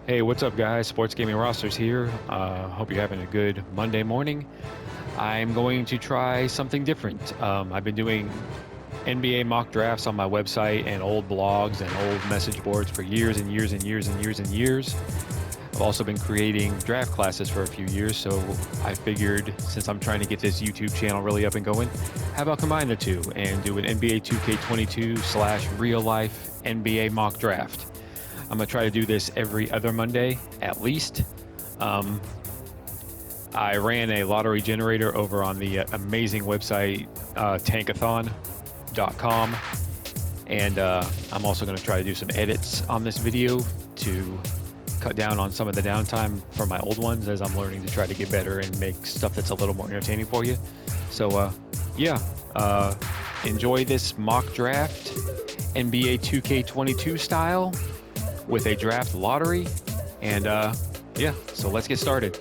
Hey, what's up, guys? Sports Gaming Rosters here. Hope you're having a good Monday morning. I'm going to try something different. I've been doing NBA mock drafts on my website and old blogs and old message boards for years and years and years and years and years. I've also been creating draft classes for a few years, so I figured since I'm trying to get this YouTube channel really up and going, how about combine the two and do an NBA 2K22 / real life NBA mock draft. I'm going to try to do this every other Monday, at least. I ran a lottery generator over on the amazing website, tankathon.com. And I'm also going to try to do some edits on this video to cut down on some of the downtime for my old ones as I'm learning to try to get better and make stuff that's a little more entertaining for you. So, enjoy this mock draft, NBA 2K22 style, with a draft lottery, and so let's get started.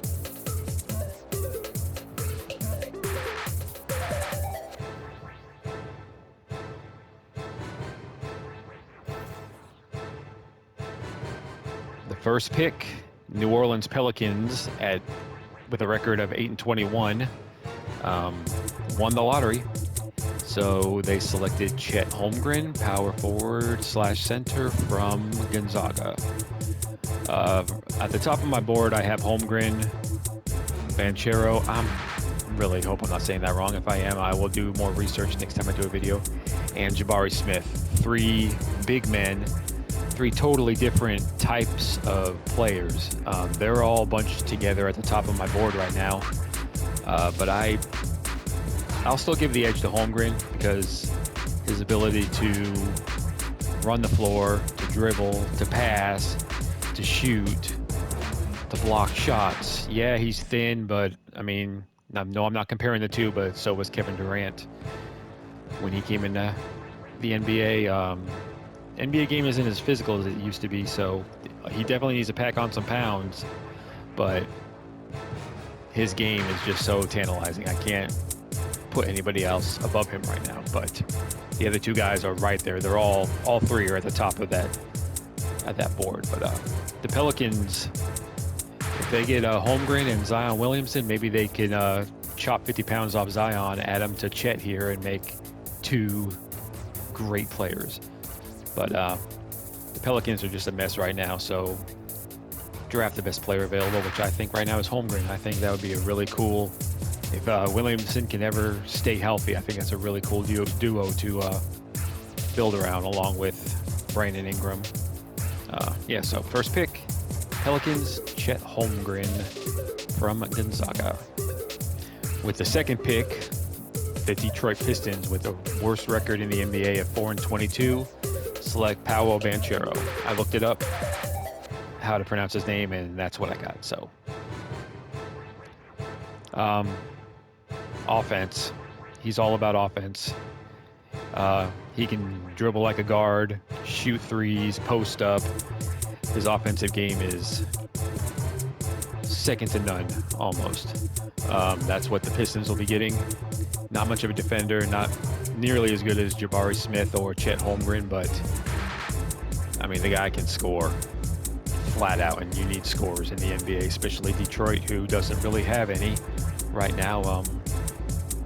The first pick, New Orleans Pelicans with a record of 8-21, won the lottery. So they selected Chet Holmgren, power forward / center from Gonzaga. At the top of my board, I have Holmgren, Banchero. I'm really hope I'm not saying that wrong. If I am, I will do more research next time I do a video. And Jabari Smith. Three big men, three totally different types of players. They're all bunched together at the top of my board right now. But I'll still give the edge to Holmgren because his ability to run the floor, to dribble, to pass, to shoot, to block shots. Yeah, he's thin, but I mean, no, I'm not comparing the two, but so was Kevin Durant when he came into the NBA. NBA game isn't as physical as it used to be, so he definitely needs to pack on some pounds, but his game is just so tantalizing. I can't put anybody else above him right now, but the other two guys are right there. They're all three are at the top of that board. But the Pelicans, if they get Holmgren and Zion Williamson, maybe they can chop 50 pounds off Zion, add him to Chet here, and make two great players. But the Pelicans are just a mess right now, so draft the best player available, which I think right now is Holmgren. I think that would be a really cool. If Williamson can ever stay healthy, I think that's a really cool duo to build around, along with Brandon Ingram. So first pick, Pelicans, Chet Holmgren from Gonzaga. With the second pick, the Detroit Pistons, with the worst record in the NBA of 4-22, select Paolo Banchero. I looked it up, how to pronounce his name, and that's what I got. So, offense. He's all about offense. He can dribble like a guard, shoot threes, post up. His offensive game is second to none, almost. That's what the Pistons will be getting. Not much of a defender, not nearly as good as Jabari Smith or Chet Holmgren, but I mean, the guy can score flat out, and you need scorers in the NBA, especially Detroit, who doesn't really have any right now.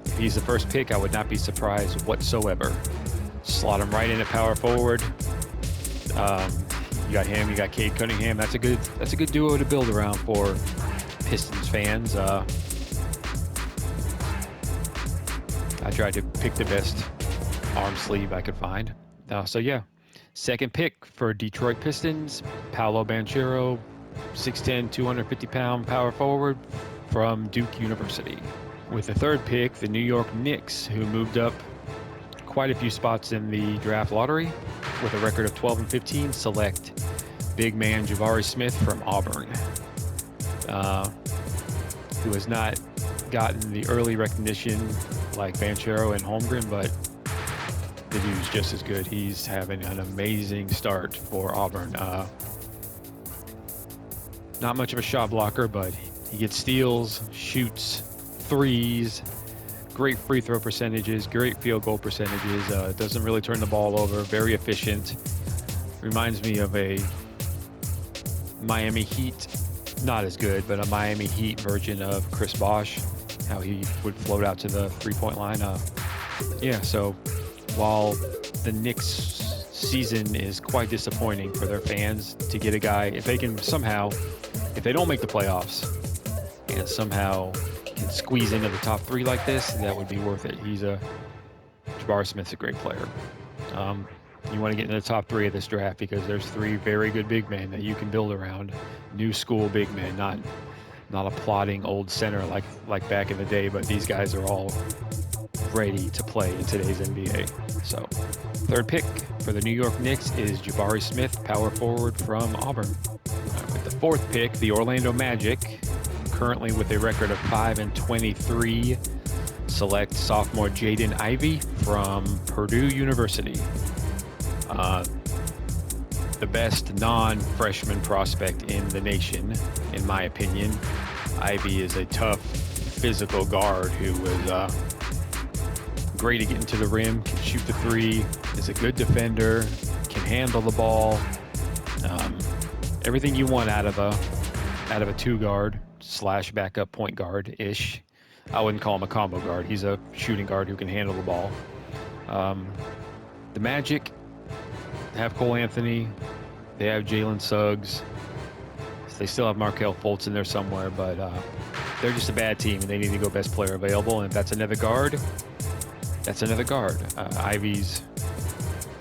If he's the first pick, I would not be surprised whatsoever. Slot him right in at power forward. You got him, you got Cade Cunningham. That's a good duo to build around for Pistons fans. I tried to pick the best arm sleeve I could find. Second pick for Detroit Pistons, Paolo Banchero, 6'10", 250-pound power forward from Duke University. With the third pick, the New York Knicks, who moved up quite a few spots in the draft lottery, with a record of 12-15, select big man Jabari Smith from Auburn, who has not gotten the early recognition like Banchero and Holmgren, but the dude's just as good. He's having an amazing start for Auburn. Not much of a shot blocker, but he gets steals, shoots threes, great free throw percentages, great field goal percentages, doesn't really turn the ball over, very efficient. Reminds me of a Miami Heat, not as good, but a Miami Heat version of Chris Bosh, how he would float out to the three-point line. Yeah, so while the Knicks season is quite disappointing for their fans, to get a guy, if they can somehow, if they don't make the playoffs and somehow can squeeze into the top 3 like this, that would be worth it. Jabari Smith's a great player. You want to get into the top 3 of this draft because there's 3 very good big men that you can build around. New school big men, not a plodding old center like back in the day, but these guys are all ready to play in today's NBA. So, 3rd pick for the New York Knicks is Jabari Smith, power forward from Auburn. With the 4th pick, the Orlando Magic, currently with a record of 5-23, select sophomore Jayden Ivey from Purdue University. The best non-freshman prospect in the nation, in my opinion. Ivey is a tough, physical guard who was great at getting to the rim, can shoot the 3, is a good defender, can handle the ball. Everything you want out of a 2-guard / backup point guard ish. I wouldn't call him a combo guard. He's a shooting guard who can handle the ball. The Magic have Cole Anthony. They have Jalen Suggs. They still have Markelle Fultz in there somewhere, but they're just a bad team, and they need to go best player available. And if that's another guard, that's another guard.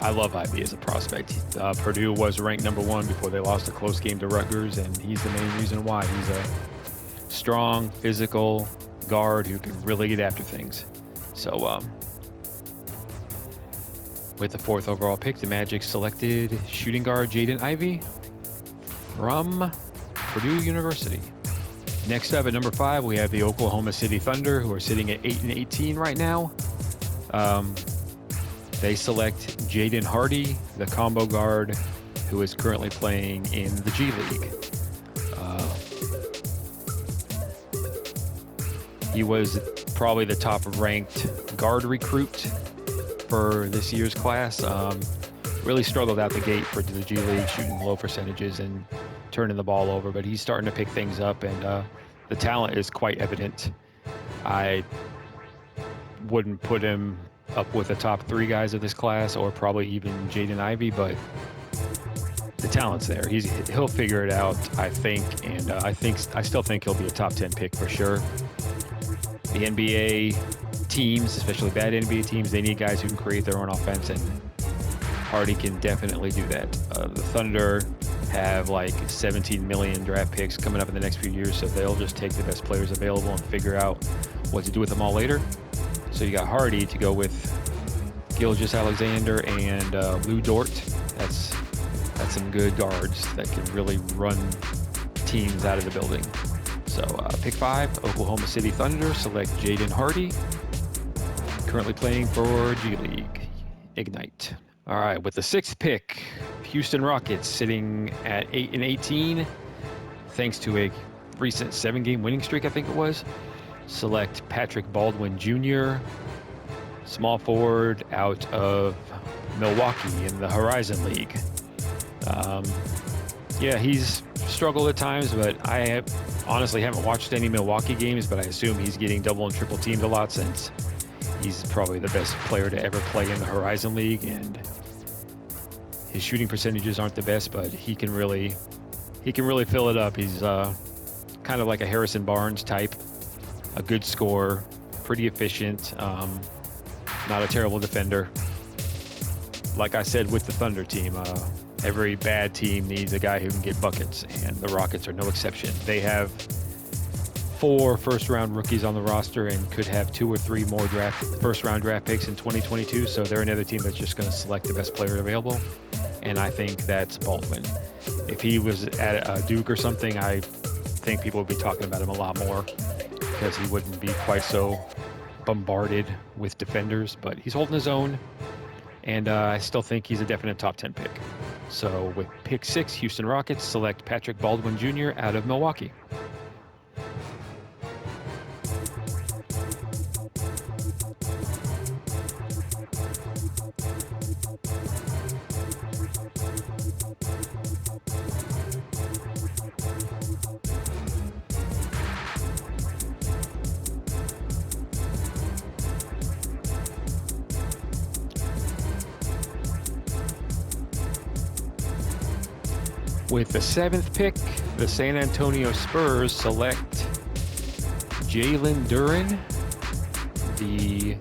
I love Ivey as a prospect. Purdue was ranked number 1 before they lost a close game to Rutgers, and he's the main reason why. He's a strong, physical guard who can really get after things. So, with the 4th overall pick, the Magic selected shooting guard Jayden Ivey from Purdue University. Next up at number 5, we have the Oklahoma City Thunder, who are sitting at 8-18 right now. They select Jaden Hardy, the combo guard, who is currently playing in the G League. He was probably the top-ranked guard recruit for this year's class. Really struggled out the gate for the G League, shooting low percentages and turning the ball over, but he's starting to pick things up, and the talent is quite evident. I wouldn't put him up with the top 3 guys of this class, or probably even Jayden Ivey, but the talent's there. He'll figure it out, I think, and I still think he'll be a top 10 pick for sure. The NBA teams, especially bad NBA teams, they need guys who can create their own offense, and Hardy can definitely do that. The Thunder have like 17 million draft picks coming up in the next few years, so they'll just take the best players available and figure out what to do with them all later. So you got Hardy to go with Gilgeous-Alexander and Lou Dort. That's some good guards that can really run teams out of the building. So pick 5, Oklahoma City Thunder select Jayden Hardy, currently playing for G League Ignite. All right, with the 6th pick, Houston Rockets sitting at 8-18, thanks to a recent 7-game winning streak, I think it was. Select Patrick Baldwin Jr., small forward out of Milwaukee in the Horizon League. Yeah, he's struggled at times, but I honestly haven't watched any Milwaukee games, but I assume he's getting double and triple teamed a lot since he's probably the best player to ever play in the Horizon League, and his shooting percentages aren't the best, but he can really fill it up. He's kind of like a Harrison Barnes type, a good scorer, pretty efficient, not a terrible defender. Like I said with the Thunder team, every bad team needs a guy who can get buckets, and the Rockets are no exception. They have 4 first-round rookies on the roster and could have 2 or 3 more first-round draft picks in 2022, so they're another team that's just going to select the best player available, and I think that's Baldwin. If he was at Duke or something, I think people would be talking about him a lot more because he wouldn't be quite so bombarded with defenders, but he's holding his own, and I still think he's a definite top 10 pick. So with pick 6, Houston Rockets select Patrick Baldwin Jr. out of Milwaukee. With the 7th pick, the San Antonio Spurs select Jalen Duren, the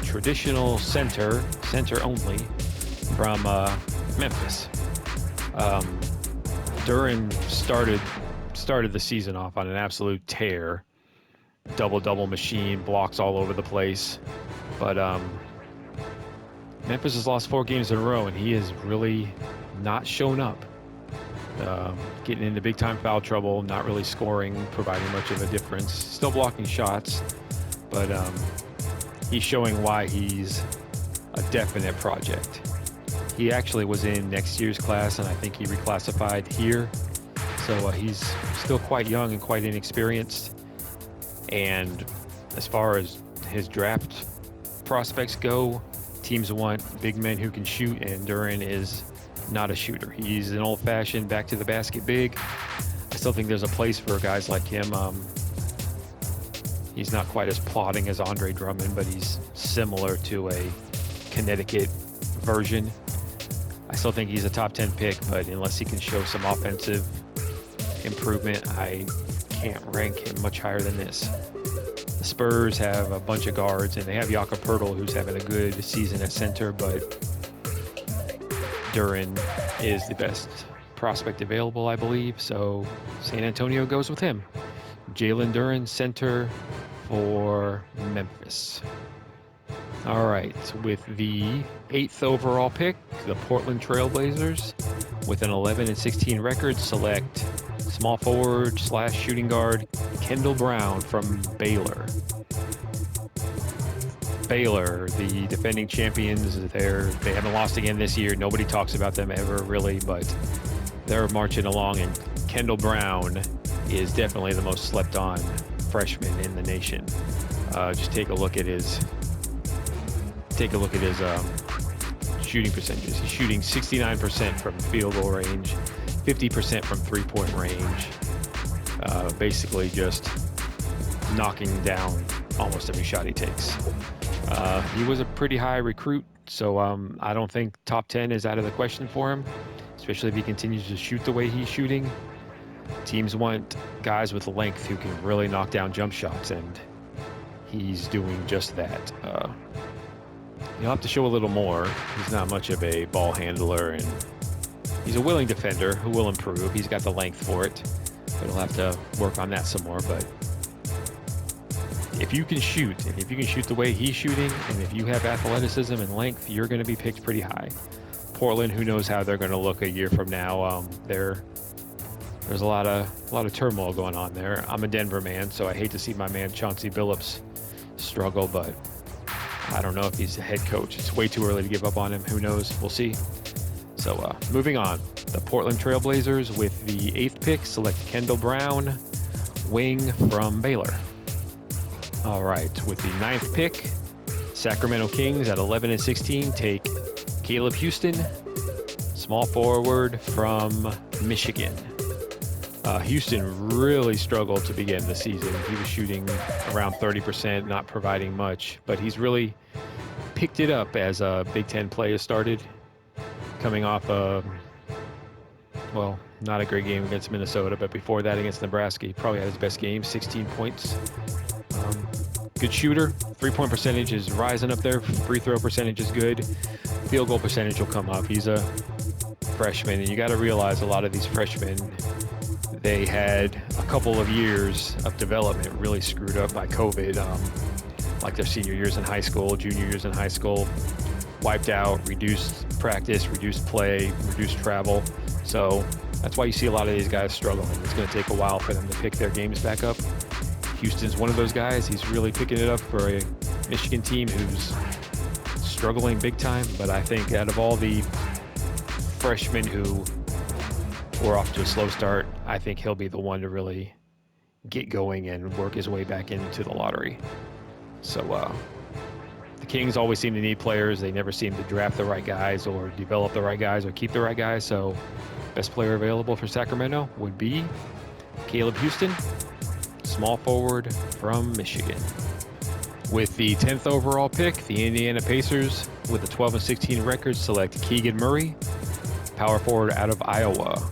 traditional center only from Memphis. Duren started the season off on an absolute tear. Double machine, blocks all over the place. But Memphis has lost 4 games in a row, and he has really not shown up. Getting into big-time foul trouble, not really scoring, providing much of a difference. Still blocking shots, but he's showing why he's a definite project. He actually was in next year's class, and I think he reclassified here. So he's still quite young and quite inexperienced. And as far as his draft prospects go, teams want big men who can shoot, and Duren is not a shooter. He's an old-fashioned back-to-the-basket big. I still think there's a place for guys like him. He's not quite as plodding as Andre Drummond, but he's similar to a Connecticut version. I still think he's a top 10 pick, but unless he can show some offensive improvement, I can't rank him much higher than this. The Spurs have a bunch of guards, and they have Jakob Poeltl, who's having a good season at center, but Duren is the best prospect available, I believe, so San Antonio goes with him. Jalen Duren, center for Memphis. All right, with the 8th overall pick, the Portland Trailblazers, with an 11-16 record, select small forward / shooting guard Kendall Brown from Baylor. Baylor, the defending champions, they haven't lost again this year. Nobody talks about them ever, really, but they're marching along, and Kendall Brown is definitely the most slept-on freshman in the nation. Just take a look at his shooting percentages. He's shooting 69% from field goal range, 50% from three-point range. Basically, just knocking down almost every shot he takes. He was a pretty high recruit, so I don't think top 10 is out of the question for him, especially if he continues to shoot the way he's shooting. Teams want guys with length who can really knock down jump shots, and he's doing just that. He'll have to show a little more. He's not much of a ball handler, and he's a willing defender who will improve. He's got the length for it, but he'll have to work on that some more. But if you can shoot, and if you can shoot the way he's shooting, and if you have athleticism and length, you're going to be picked pretty high. Portland, who knows how they're going to look a year from now. There's a lot of turmoil going on there. I'm a Denver man, so I hate to see my man Chauncey Billups struggle, but I don't know if he's a head coach. It's way too early to give up on him. Who knows? We'll see. So moving on, the Portland Trailblazers with the 8th pick select Kendall Brown, wing from Baylor. All right, with the 9th pick, Sacramento Kings at 11-16 take Caleb Houston, small forward from Michigan. Houston really struggled to begin the season. He was shooting around 30%, not providing much, but he's really picked it up as a Big Ten play has started, coming off not a great game against Minnesota, but before that against Nebraska, he probably had his best game, 16 points. Good shooter. 3-point percentage is rising up there. Free throw percentage is good. Field goal percentage will come up. He's a freshman, and you got to realize a lot of these freshmen, they had a couple of years of development really screwed up by COVID, like their senior years in high school, junior years in high school, wiped out, reduced practice, reduced play, reduced travel. So that's why you see a lot of these guys struggling. It's going to take a while for them to pick their games back up. Houston's one of those guys. He's really picking it up for a Michigan team who's struggling big time. But I think out of all the freshmen who were off to a slow start, I think he'll be the one to really get going and work his way back into the lottery. So the Kings always seem to need players. They never seem to draft the right guys or develop the right guys or keep the right guys. So best player available for Sacramento would be Caleb Houston, small forward from Michigan. With the 10th overall pick, the Indiana Pacers, with a 12-16 record, select Keegan Murray, power forward out of Iowa.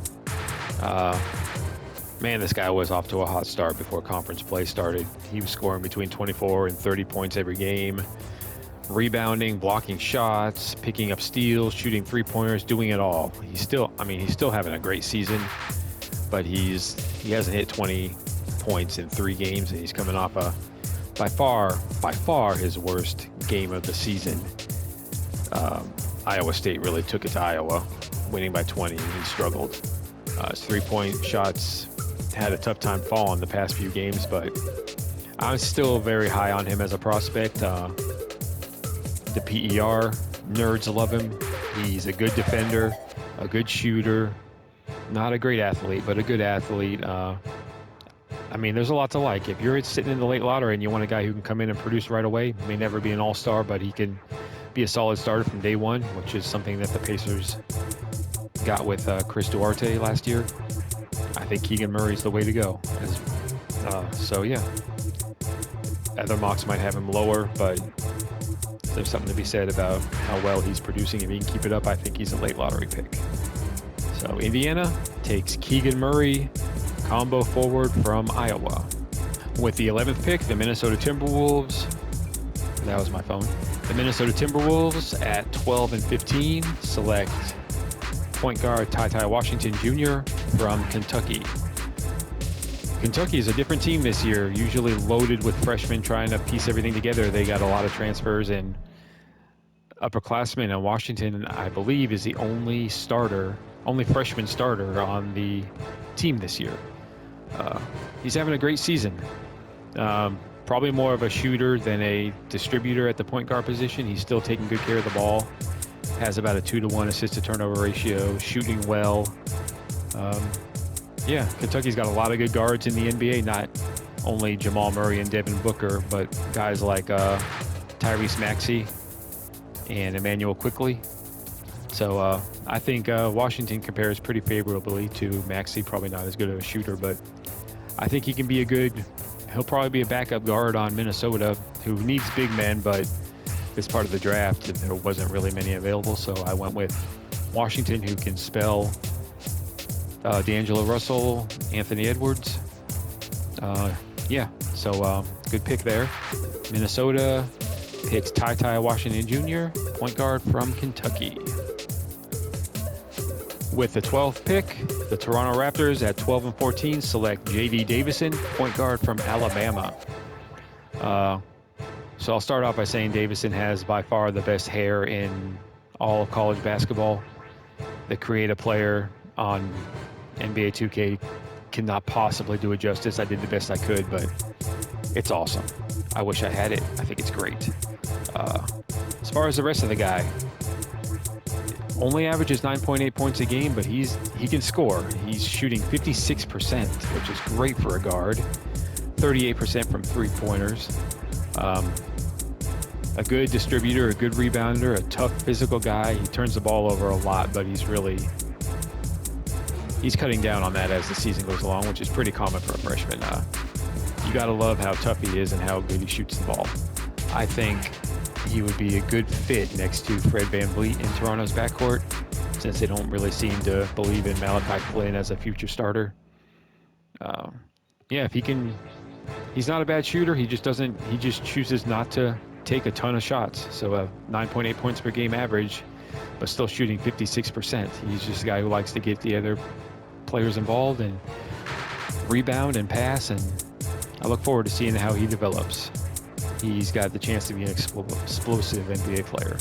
Man, this guy was off to a hot start before conference play started. He was scoring between 24 and 30 points every game, rebounding, blocking shots, picking up steals, shooting three-pointers, doing it all. He's still having a great season, but he hasn't hit 20 points in 3 games, and he's coming off by far his worst game of the season. Iowa State really took it to Iowa, winning by 20, and he struggled. His three-point shots had a tough time falling the past few games, but I'm still very high on him as a prospect. The PER nerds love him. He's a good defender, a good shooter, not a great athlete, but a good athlete. There's a lot to like. If you're sitting in the late lottery and you want a guy who can come in and produce right away, may never be an all-star, but he can be a solid starter from day one, which is something that the Pacers got with Chris Duarte last year. I think Keegan Murray's the way to go. Other mocks might have him lower, but there's something to be said about how well he's producing. If he can keep it up, I think he's a late lottery pick. So Indiana takes Keegan Murray, combo forward from Iowa. With the 11th pick, the Minnesota Timberwolves. That was my phone. The Minnesota Timberwolves at 12 and 15 select point guard Ty Washington Jr. from Kentucky. Kentucky is a different team this year, usually loaded with freshmen trying to piece everything together. They got a lot of transfers and upperclassmen, and Washington, I believe, is the only freshman starter on the team this year. He's having a great season. Probably more of a shooter than a distributor at the point guard position. He's still taking good care of the ball. Has about a 2-to-1 assist-to-turnover ratio, shooting well. Kentucky's got a lot of good guards in the NBA, not only Jamal Murray and Devin Booker, but guys like Tyrese Maxey and Emmanuel Quickley. So I think Washington compares pretty favorably to Maxey. Probably not as good of a shooter, but I think he can be he'll probably be a backup guard on Minnesota, who needs big men, but this part of the draft, there wasn't really many available, so I went with Washington, who can spell D'Angelo Russell, Anthony Edwards. Good pick there. Minnesota picks Ty Washington Jr., point guard from Kentucky. With the 12th pick, the Toronto Raptors at 12 and 14 select J.D. Davison, point guard from Alabama. So I'll start off by saying Davison has by far the best hair in all of college basketball. The creative player on NBA 2K cannot possibly do it justice. I did the best I could, but it's awesome. I wish I had it. I think it's great. As far as the rest of the guy, only averages 9.8 points a game, but he can score. He's shooting 56%, which is great for a guard. 38% from three-pointers. A good distributor, a good rebounder, a tough physical guy. He turns the ball over a lot, but he's cutting down on that as the season goes along, which is pretty common for a freshman. You got to love how tough he is and how good he shoots the ball. I think he would be a good fit next to Fred VanVleet in Toronto's backcourt, since they don't really seem to believe in Malachi Flynn as a future starter. If he can, he's not a bad shooter. He just chooses not to take a ton of shots. So 9.8 points per game average, but still shooting 56%. He's just a guy who likes to get the other players involved and rebound and pass, and I look forward to seeing how he develops. He's got the chance to be an explosive NBA player.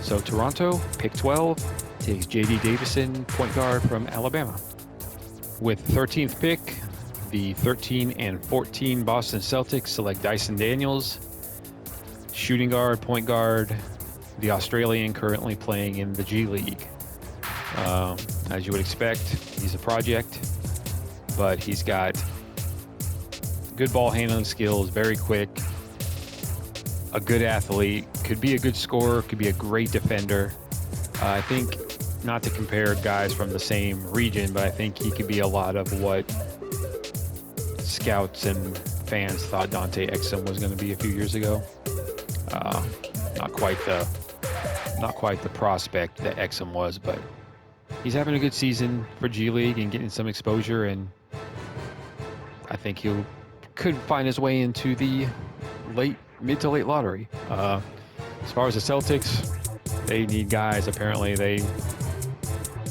So Toronto, pick 12, takes J.D. Davison, point guard from Alabama. With 13th pick, the 13 and 14 Boston Celtics select Dyson Daniels, shooting guard, point guard, the Australian currently playing in the G League. As you would expect, he's a project, but he's got good ball handling skills, very quick, a good athlete, could be a good scorer, could be a great defender. I think, not to compare guys from the same region, but I think he could be a lot of what scouts and fans thought Dante Exum was going to be a few years ago. Not quite the prospect that Exum was, but he's having a good season for G League and getting some exposure, and I think he could find his way into the mid to late lottery. As far as the Celtics, they need guys. Apparently, I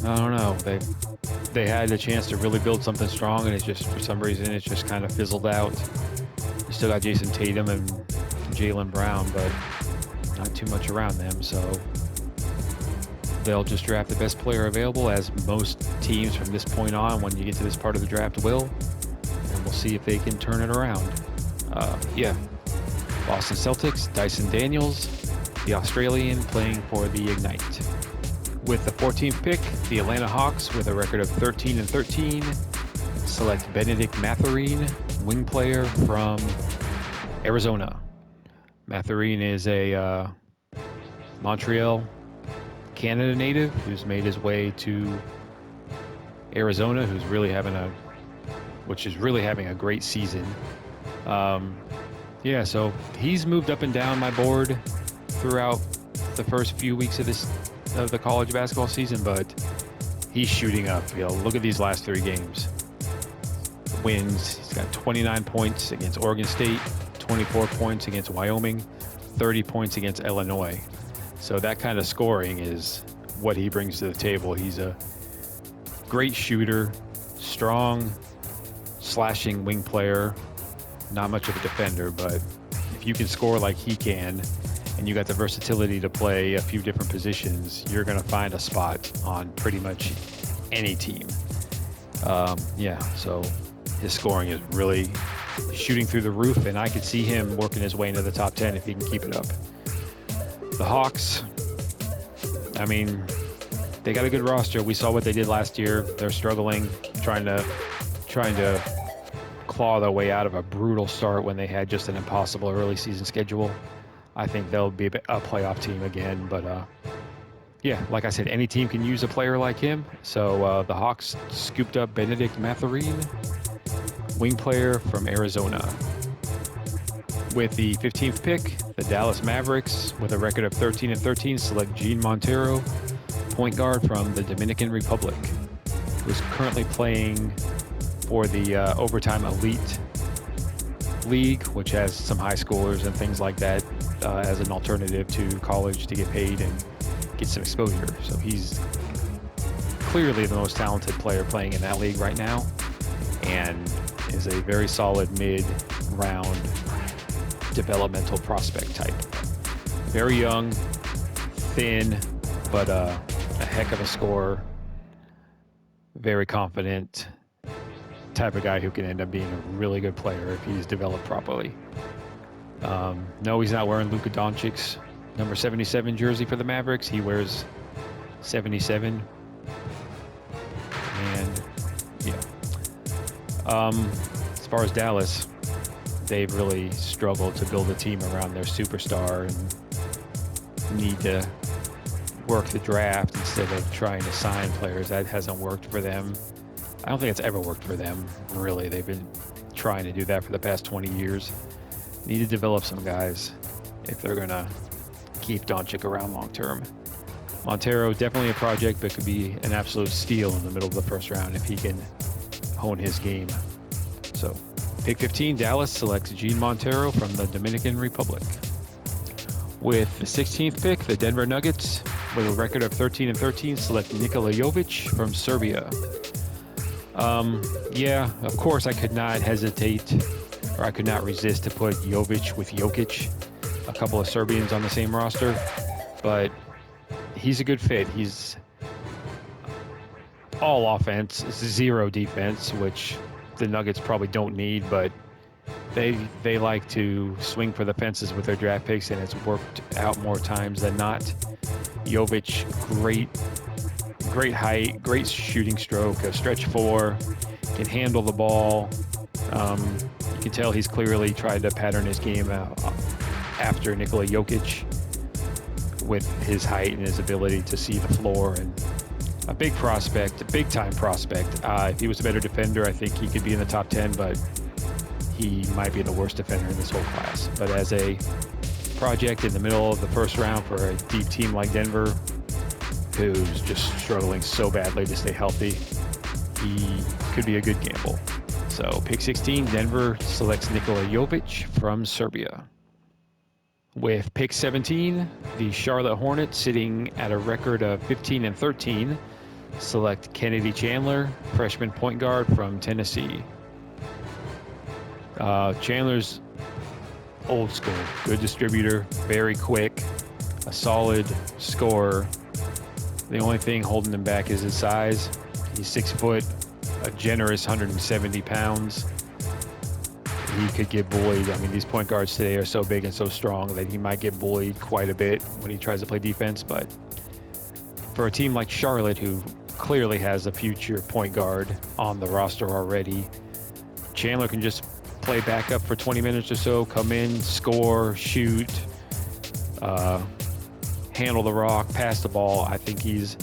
don't know. They had a chance to really build something strong, and it's just, for some reason, it's just kind of fizzled out. You still got Jason Tatum and Jaylen Brown, but not too much around them. So they'll just draft the best player available, as most teams from this point on, when you get to this part of the draft, will. And we'll see if they can turn it around. Boston Celtics, Dyson Daniels, the Australian, playing for the Ignite. With the 14th pick, the Atlanta Hawks, with a record of 13-13, select Benedict Matherine, wing player from Arizona. Matherine is a Montreal, Canada native who's made his way to Arizona, who's really having a great season. So he's moved up and down my board throughout the first few weeks of the college basketball season, but he's shooting up. Look at these last 3 games. Wins. He's got 29 points against Oregon State, 24 points against Wyoming, 30 points against Illinois. So that kind of scoring is what he brings to the table. He's a great shooter, strong, slashing wing player, not much of a defender, but if you can score like he can, and you got the versatility to play a few different positions, you're going to find a spot on pretty much any team. So his scoring is really shooting through the roof, and I could see him working his way into the top 10 if he can keep it up. The Hawks, they got a good roster. We saw what they did last year. They're struggling, trying to claw their way out of a brutal start when they had just an impossible early season schedule. I think they'll be a playoff team again, but like I said, any team can use a player like him. So the Hawks scooped up Benedict Matherine, wing player from Arizona. With the 15th pick, the Dallas Mavericks, with a record of 13-13, select Gene Montero, point guard from the Dominican Republic, who's currently playing for the Overtime Elite League, which has some high schoolers and things like that as an alternative to college to get paid and get some exposure. So he's clearly the most talented player playing in that league right now, and is a very solid mid-round developmental prospect type. Very young, thin, but a heck of a scorer. Very confident type of guy who can end up being a really good player if he's developed properly. No, he's not wearing Luka Doncic's number 77 jersey for the Mavericks. He wears 77. And as far as Dallas, they've really struggled to build a team around their superstar and need to work the draft instead of trying to sign players. That hasn't worked for them. I don't think it's ever worked for them, really. They've been trying to do that for the past 20 years. Need to develop some guys if they're going to keep Doncic around long term. Montero, definitely a project, but could be an absolute steal in the middle of the first round if he can hone his game. So, pick 15, Dallas selects Gene Montero from the Dominican Republic. With the 16th pick, the Denver Nuggets, with a record of 13-13, select Nikola Jovic from Serbia. Of course, I could not hesitate, or I could not resist to put Jovic with Jokic, a couple of Serbians on the same roster, but he's a good fit. He's all offense, zero defense, which the Nuggets probably don't need, but they like to swing for the fences with their draft picks, and it's worked out more times than not. Jovic, great height, great shooting stroke, a stretch four, can handle the ball. You can tell he's clearly tried to pattern his game after Nikola Jokic with his height and his ability to see the floor, and a big prospect, a big-time prospect. If he was a better defender, I think he could be in the top 10, but he might be the worst defender in this whole class. But as a project in the middle of the first round for a deep team like Denver, who's just struggling so badly to stay healthy. He could be a good gamble. So pick 16, Denver selects Nikola Jovic from Serbia. With pick 17, the Charlotte Hornets, sitting at a record of 15-13, select Kennedy Chandler, freshman point guard from Tennessee. Chandler's old school, good distributor, very quick, a solid scorer. The only thing holding him back is his size. He's 6 foot, a generous 170 pounds. He could get bullied. I mean, these point guards today are so big and so strong that he might get bullied quite a bit when he tries to play defense. But for a team like Charlotte, who clearly has a future point guard on the roster already, Chandler can just play backup for 20 minutes or so, come in, score, shoot, handle the rock, pass the ball. I think he's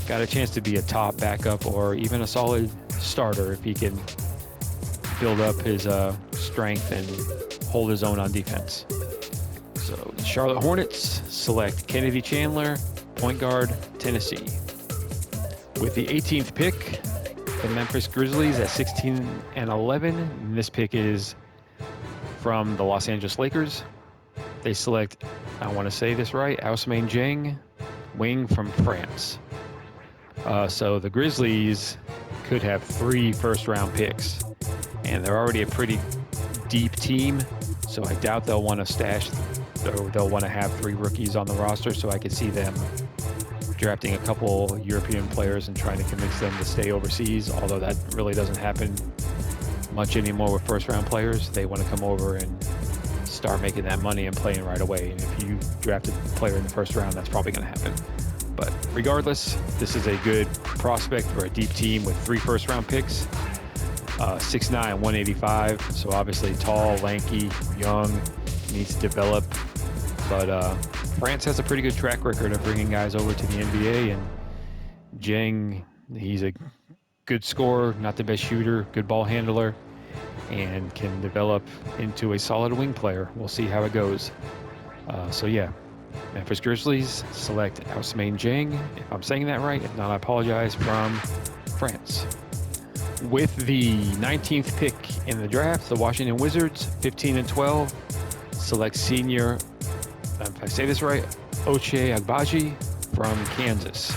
got a chance to be a top backup or even a solid starter if he can build up his strength and hold his own on defense. So the Charlotte Hornets select Kennedy Chandler, point guard, Tennessee. With the 18th pick, the Memphis Grizzlies at 16-11. And this pick is from the Los Angeles Lakers. They select, I want to say this right, Ousmane Dieng, wing from France. So the Grizzlies could have 3 first-round picks, and they're already a pretty deep team, so I doubt they'll want to stash, or they'll want to have 3 rookies on the roster, so I could see them drafting a couple European players and trying to convince them to stay overseas, although that really doesn't happen much anymore with first-round players. They want to come over and start making that money and playing right away, and if you draft a player in the first round, that's probably going to happen. But regardless, this is a good prospect for a deep team with 3 first-round picks. 6'9", 185, so obviously tall, lanky, young, needs to develop. But France has a pretty good track record of bringing guys over to the NBA, and Dieng, he's a good scorer, not the best shooter, good ball handler, and can develop into a solid wing player. We'll see how it goes. So yeah, Memphis Grizzlies select Ousmane Dieng, if I'm saying that right. If not, I apologize, from France. With the 19th pick in the draft, the Washington Wizards, 15-12, select senior, if I say this right, Ochai Agbaji from Kansas.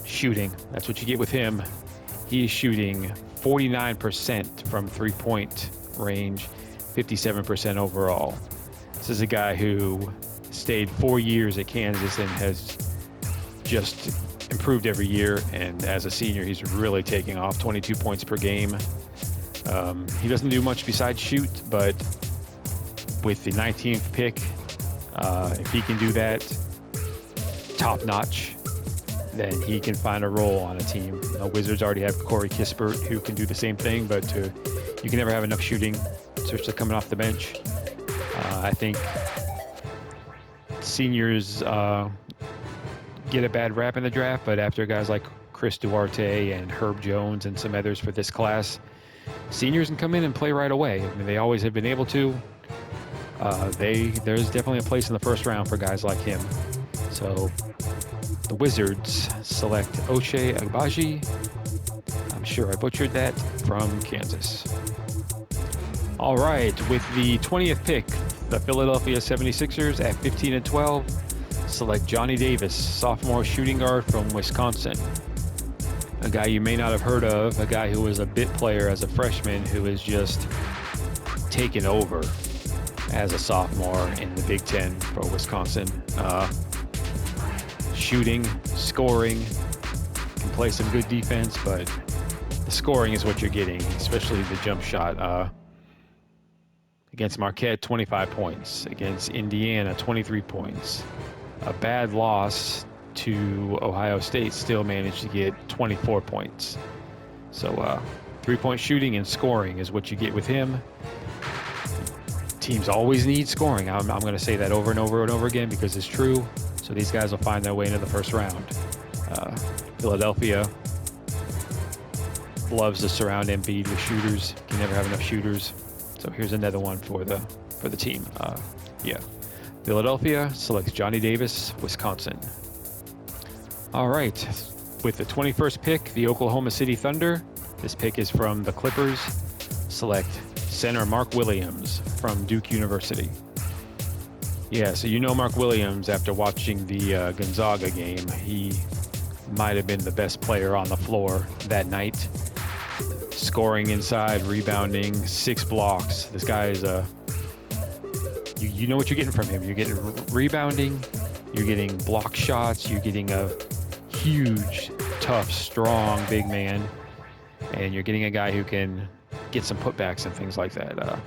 Shooting, that's what you get with him. He's shooting 49% from three-point range, 57% overall. This is a guy who stayed 4 years at Kansas and has just improved every year, and as a senior he's really taking off, 22 points per game. He doesn't do much besides shoot, but with the 19th pick, if he can do that top notch, then he can find a role on a team. The Wizards already have Corey Kispert, who can do the same thing, but you can never have enough shooting, especially coming off the bench. I think seniors get a bad rap in the draft, but after guys like Chris Duarte and Herb Jones and some others for this class, seniors can come in and play right away. I mean, they always have been able to. There's definitely a place in the first round for guys like him. So the Wizards select Ochai Agbaji, I'm sure I butchered that, from Kansas. All right, with the 20th pick, the Philadelphia 76ers at 15-12 select Johnny Davis, sophomore shooting guard from Wisconsin. A guy you may not have heard of, a guy who was a bit player as a freshman who has just taken over as a sophomore in the Big Ten for Wisconsin. Shooting, scoring, can play some good defense, but the scoring is what you're getting, especially the jump shot. Against Marquette, 25 points. Against Indiana, 23 points. A bad loss to Ohio State, still managed to get 24 points. So three-point shooting and scoring is what you get with him. Teams always need scoring. I'm going to say that over and over and over again because it's true. So these guys will find their way into the first round. Philadelphia loves to surround Embiid with shooters. Can never have enough shooters. So here's another one for the team. Philadelphia selects Johnny Davis, Wisconsin. All right. With the 21st pick, the Oklahoma City Thunder. This pick is from the Clippers. Select center Mark Williams from Duke University. Yeah, so you know Mark Williams after watching the Gonzaga game. He might have been the best player on the floor that night. Scoring inside, rebounding, 6 blocks. This guy is you know what you're getting from him. You're getting rebounding, you're getting block shots, you're getting a huge, tough, strong big man, and you're getting a guy who can get some putbacks and things like that.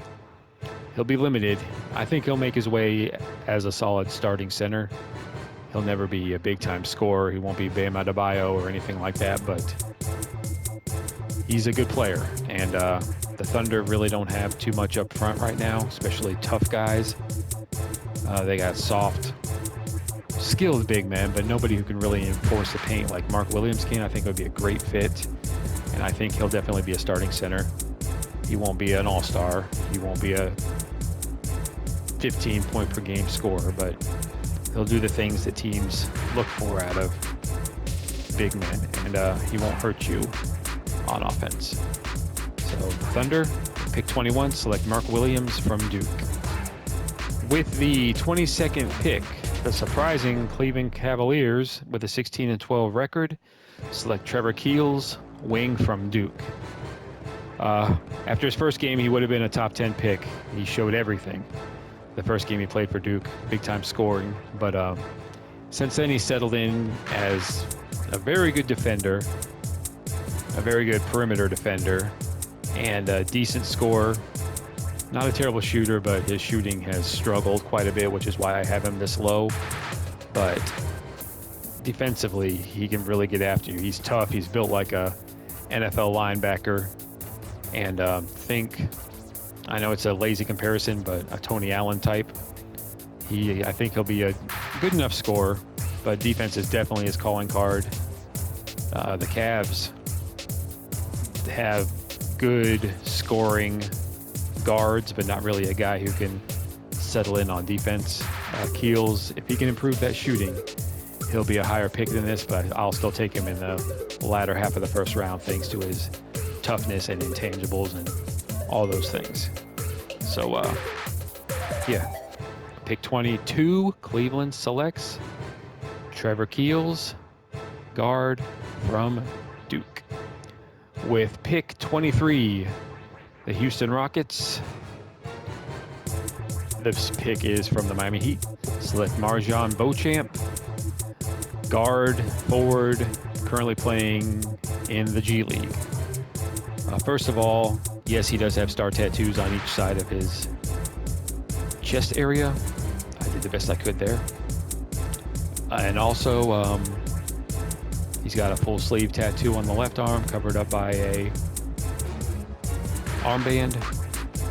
He'll be limited. I think he'll make his way as a solid starting center. He'll never be a big-time scorer. He won't be Bam Adebayo or anything like that, but he's a good player. And the Thunder really don't have too much up front right now, especially tough guys. They got soft, skilled big men, but nobody who can really enforce the paint like Mark Williams can. I think it would be a great fit, and I think he'll definitely be a starting center. He won't be an all-star. He won't be a 15-point-per-game scorer, but he'll do the things that teams look for out of big men, and he won't hurt you on offense. So Thunder, pick 21, select Mark Williams from Duke. With the 22nd pick, the surprising Cleveland Cavaliers with a 16-12 record, select Trevor Keels, wing from Duke. After his first game, he would have been a top 10 pick. He showed everything. The first game he played for Duke, big-time scoring. But since then, he settled in as a very good defender, a very good perimeter defender, and a decent scorer. Not a terrible shooter, but his shooting has struggled quite a bit, which is why I have him this low. But defensively, he can really get after you. He's tough. He's built like a NFL linebacker. And I know it's a lazy comparison, but a Tony Allen type. I think he'll be a good enough scorer, but defense is definitely his calling card. The Cavs have good scoring guards, but not really a guy who can settle in on defense. Keels, if he can improve that shooting, he'll be a higher pick than this, but I'll still take him in the latter half of the first round thanks to his toughness and intangibles and all those things. So, yeah. Pick 22, Cleveland selects Trevor Keels, guard from Duke. With pick 23, the Houston Rockets. This pick is from the Miami Heat. Select MarJon Beauchamp, guard, forward, currently playing in the G League. First of all, yes, he does have star tattoos on each side of his chest area. I did the best I could there. And also, he's got a full sleeve tattoo on the left arm, covered up by a armband.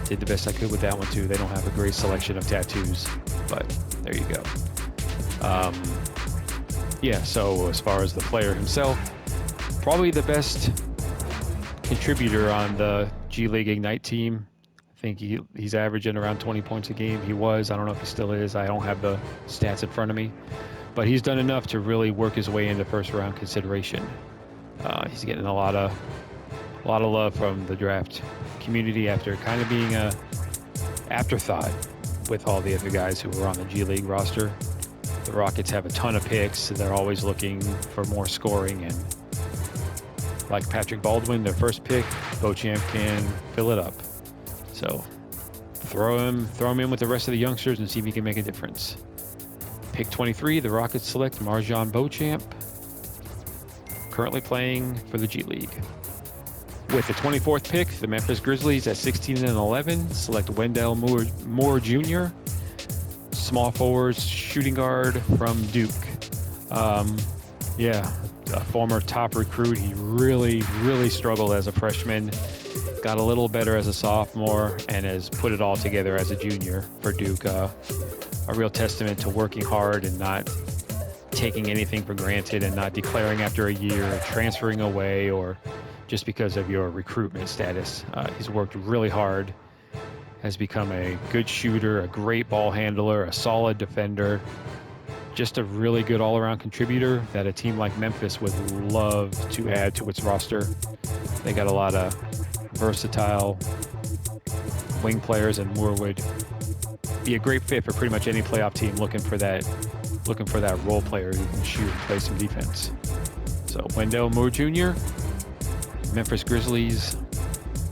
Did the best I could with that one too. They don't have a great selection of tattoos, but there you go. Yeah, so as far as the player himself, probably the best contributor on the G League Ignite team. I think he's averaging around 20 points a game. He was. I don't know if he still is. I don't have the stats in front of me. But he's done enough to really work his way into first-round consideration. He's getting a lot of love from the draft community after kind of being a afterthought with all the other guys who were on the G League roster. The Rockets have a ton of picks. So they're always looking for more scoring, and like Patrick Baldwin, their first pick, Beauchamp can fill it up. So throw him in with the rest of the youngsters and see if he can make a difference. Pick 23, the Rockets select MarJon Beauchamp, currently playing for the G League. With the 24th pick, the Memphis Grizzlies at 16-11 select Wendell Moore Jr., small forward, shooting guard from Duke. Yeah, a former top recruit. He really, really struggled as a freshman, got a little better as a sophomore, and has put it all together as a junior for Duke. A real testament to working hard and not taking anything for granted and not declaring after a year or transferring away or just because of your recruitment status. He's worked really hard, has become a good shooter, a great ball handler, a solid defender, just a really good all-around contributor that a team like Memphis would love to add to its roster. They got a lot of versatile wing players, and Moore would be a great fit for pretty much any playoff team looking for that role player who can shoot and play some defense. So Wendell Moore Jr., Memphis Grizzlies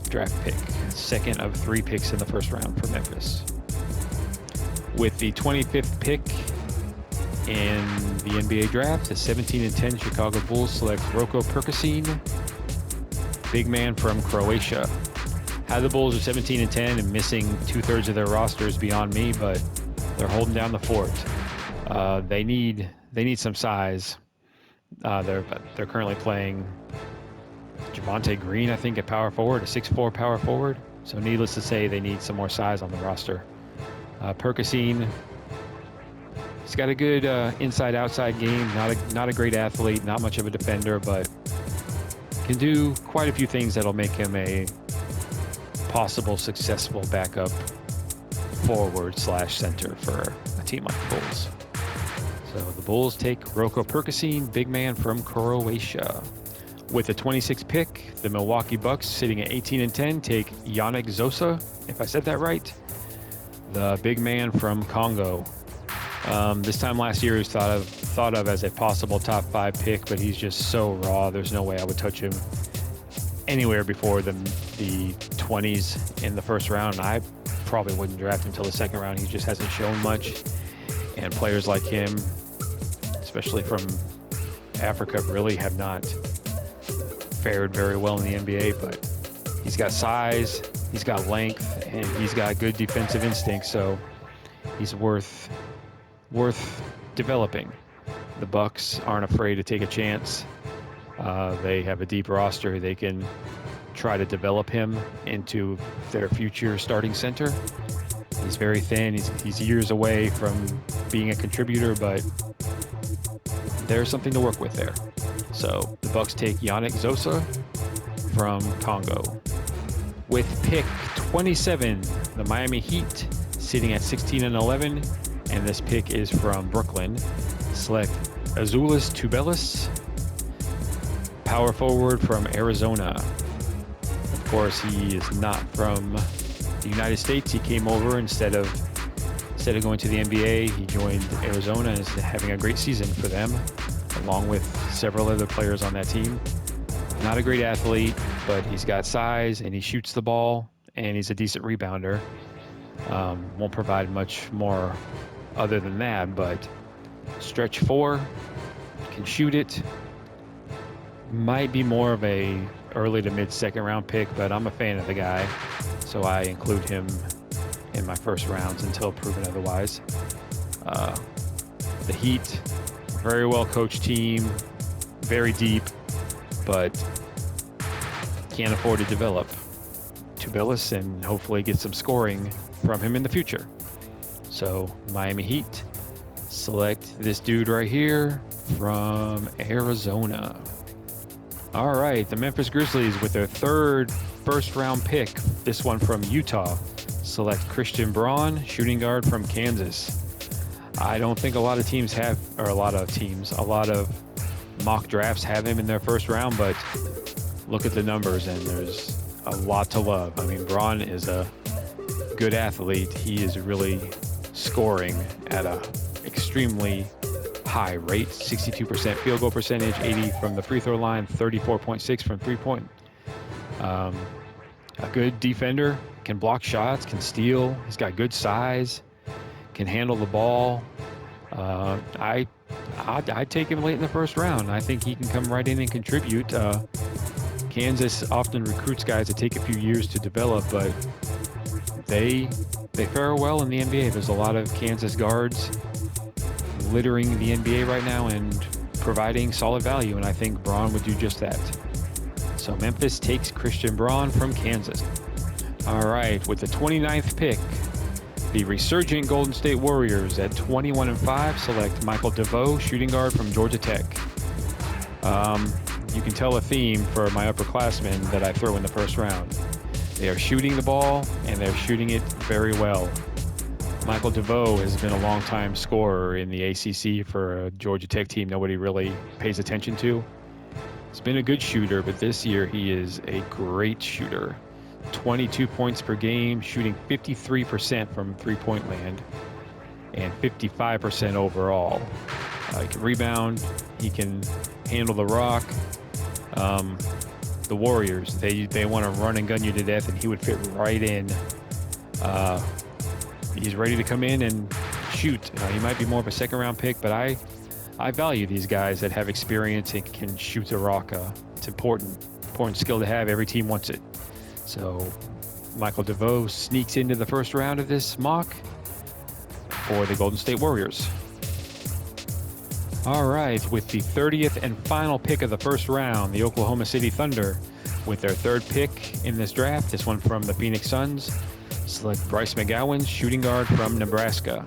draft pick, second of 3 picks in the first round for Memphis. With the 25th pick in the NBA draft, the 17-10 Chicago Bulls select Roko Perkasine, big man from Croatia. How the Bulls are 17-10 and missing 2/3 of their roster is beyond me, but they're holding down the fort. They need some size. They're currently playing Javonte Green, I think, at power forward, a 6'4" power forward. So needless to say, they need some more size on the roster. Perkasine, he's got a good inside-outside game. Not a great athlete, not much of a defender, but can do quite a few things that'll make him a possible successful backup forward/center for a team like the Bulls. So the Bulls take Roko Perkasine, big man from Croatia. With the 26th pick, the Milwaukee Bucks, sitting at 18-10, take Yannick Zosa, if I said that right, the big man from Congo. This time last year, he was thought of as a possible top 5 pick, but he's just so raw. There's no way I would touch him anywhere before the 20s in the first round. I probably wouldn't draft him until the second round. He just hasn't shown much. And players like him, especially from Africa, really have not fared very well in the NBA, but he's got size, he's got length, and he's got good defensive instincts, so he's worth developing. The Bucks aren't afraid to take a chance. They have a deep roster. They can try to develop him into their future starting center. He's very thin. He's years away from being a contributor, but there's something to work with there. So the Bucks take Yannick Zosa from Congo. With pick 27, the Miami Heat, sitting at 16-11, and this pick is from Brooklyn, select Azuolas Tubelis, power forward from Arizona. Of course, he is not from the United States. He came over instead of going to the NBA. He joined Arizona and is having a great season for them, along with several other players on that team. Not a great athlete, but he's got size and he shoots the ball and he's a decent rebounder. Won't provide much more other than that, but stretch 4, can shoot it. Might be more of a early to mid second round pick, but I'm a fan of the guy, so I include him in my first rounds until proven otherwise. The Heat, very well coached team, very deep, but can't afford to develop Tubelis and hopefully get some scoring from him in the future. So Miami Heat select this dude right here from Arizona. All right, the Memphis Grizzlies with their 3rd first-round pick, this one from Utah, select Christian Braun, shooting guard from Kansas. I don't think a lot of mock drafts have him in their first round, but look at the numbers and there's a lot to love. I mean, Braun is a good athlete. He is really scoring at a extremely high rate, 62% field goal percentage, 80 from the free throw line, 34.6 from 3-point. A good defender, can block shots, can steal. He's got good size, can handle the ball. I'd take him late in the first round. I think he can come right in and contribute. Kansas often recruits guys that take a few years to develop, but they fare well in the NBA. There's a lot of Kansas guards littering the NBA right now and providing solid value, and I think Braun would do just that. So Memphis takes Christian Braun from Kansas. All right, with the 29th pick, the resurgent Golden State Warriors at 21-5 select Michael DeVoe, shooting guard from Georgia Tech. You can tell a theme for my upperclassmen that I throw in the first round. They are shooting the ball, and they're shooting it very well. Michael DeVoe has been a long-time scorer in the ACC for a Georgia Tech team nobody really pays attention to. He's been a good shooter, but this year he is a great shooter. 22 points per game, shooting 53% from three-point land and 55% overall. He can rebound, he can handle the rock. The Warriors, they want to run and gun you to death, and he would fit right in. He's ready to come in and shoot. He might be more of a second-round pick, but I value these guys that have experience and can shoot the rock. It's important skill to have. Every team wants it. So Michael DeVoe sneaks into the first round of this mock for the Golden State Warriors. All right, with the 30th and final pick of the first round, the Oklahoma City Thunder, with their third pick in this draft, this one from the Phoenix Suns, select Bryce Mcgowan, shooting guard from Nebraska.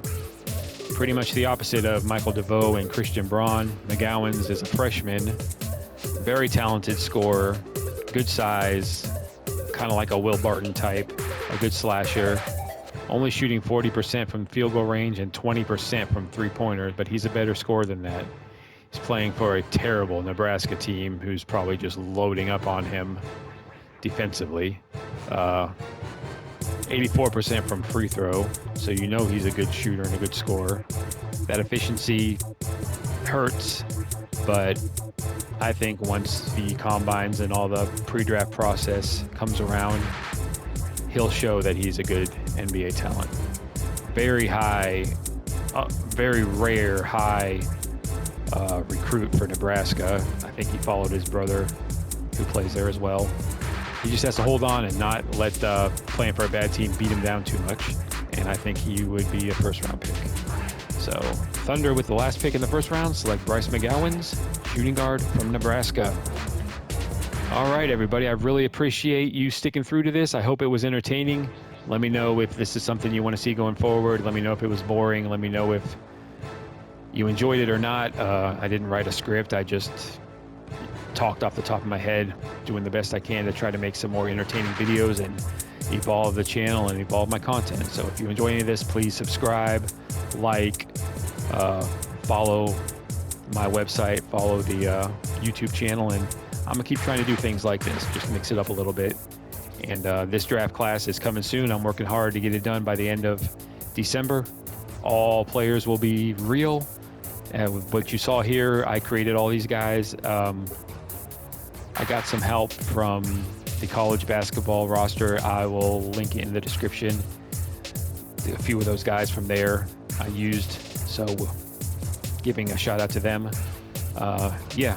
Pretty much the opposite of Michael DeVoe and Christian Braun. McGowan's is a freshman, very talented scorer, good size, kind of like a Will Barton type, a good slasher, only shooting 40% from field goal range and 20% from three-pointers, but he's a better scorer than that. He's playing for a terrible Nebraska team who's probably just loading up on him defensively. 84% from free throw, so you know he's a good shooter and a good scorer. That efficiency hurts, but I think once the combines and all the pre-draft process comes around, he'll show that he's a good NBA talent. Very high, very rare high recruit for Nebraska. I think he followed his brother, who plays there as well. He just has to hold on and not let playing for a bad team beat him down too much. And I think he would be a first-round pick. So Thunder with the last pick in the first round select Bryce McGowan's shooting guard from Nebraska. All right, everybody. I really appreciate you sticking through to this. I hope it was entertaining. Let me know if this is something you want to see going forward. Let me know if it was boring. Let me know if you enjoyed it or not. I didn't write a script. I just talked off the top of my head, doing the best I can to try to make some more entertaining videos and evolve the channel and evolve my content. So if you enjoy any of this, please subscribe, like, follow my website, follow the YouTube channel, and I'm gonna keep trying to do things like this, just mix it up a little bit. And this draft class is coming soon. I'm working hard to get it done by the end of December. All players will be real. And what you saw here, I created all these guys. I got some help from the college basketball roster. I will link it in the description. A few of those guys from there I used, so giving a shout out to them.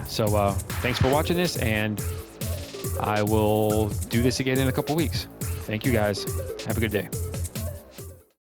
So thanks for watching this, and I will do this again in a couple weeks. Thank you guys. Have a good day.